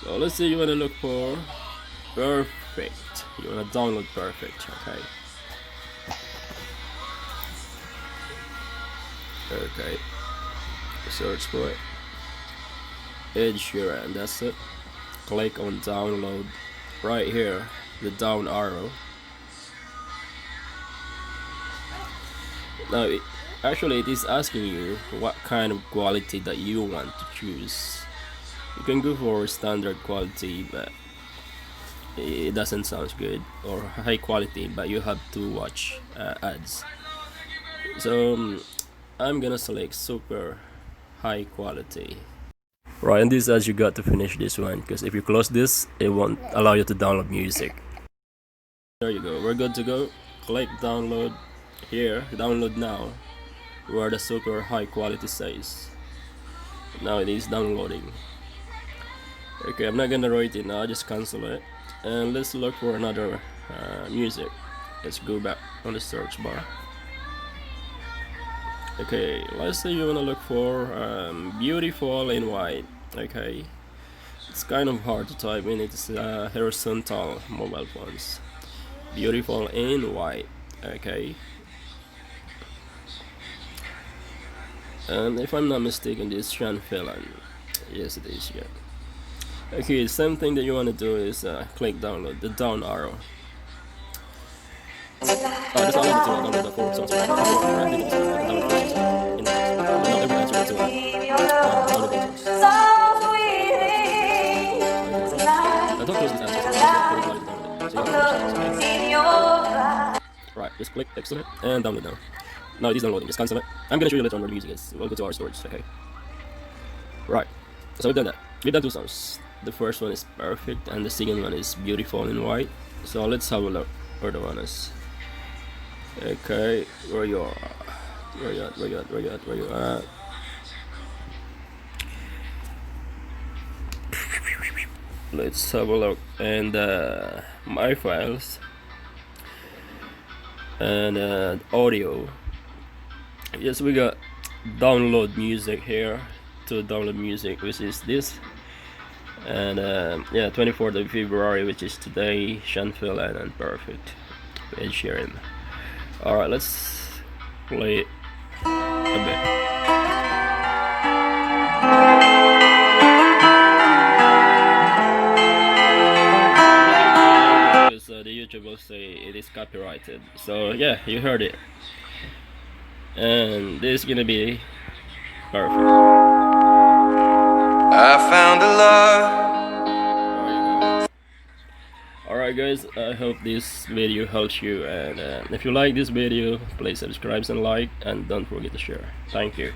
So let's say you want to look for Perfect. You want to download Perfect, okay? Okay. Search for it. Ed Sheeran, that's it. Click on download. Right here, the down arrow. Now, actually, it is asking you what kind of quality that you want to choose. You can go for standard quality, but it doesn't sound good, or high quality, but you have to watch ads. So I'm gonna select super high quality. Right, and this as you got to finish this one, because if you close this, it won't allow you to download music. There you go, we're good to go. Click download here, download now, where the super high quality says. Now it is downloading. Okay, I'm not gonna write it now, just cancel it. And let's look for another music. Let's go back on the search bar. Okay, let's say you wanna look for Beautiful in White. Okay, it's kind of hard to type in, it's horizontal mobile phones. Beautiful in White. Okay, and if I'm not mistaken, this is Sean Phelan. Yes, it is. Yeah. Okay, same thing that you want to do is click download, the down arrow. That's all I need to download the 4 songs. Download 4 songs. Not every answer to download 4 songs. Don't close these answers. Right, just click next to it and download now. Now it is downloading, just cancel it. I'm gonna show you later on where the music is. We'll go to our storage, okay? Right, so we've done that. We've done 2 songs. The first one is Perfect and the second one is Beautiful in White. So let's have a look where the one is. Okay, where you are? Where you at? Let's have a look and my files and audio. Yes, we got download music here to download music, which is this. And yeah, 24th of February, which is today, Sean Phelan and Perfect, Ed Sheeran. Alright, let's play it a bit. Because the YouTube will say it is copyrighted. So yeah, you heard it. And this is gonna be perfect. I found a love. Alright guys, I hope this video helps you, and if you like this video, please subscribe and like, and don't forget to share. Thank you.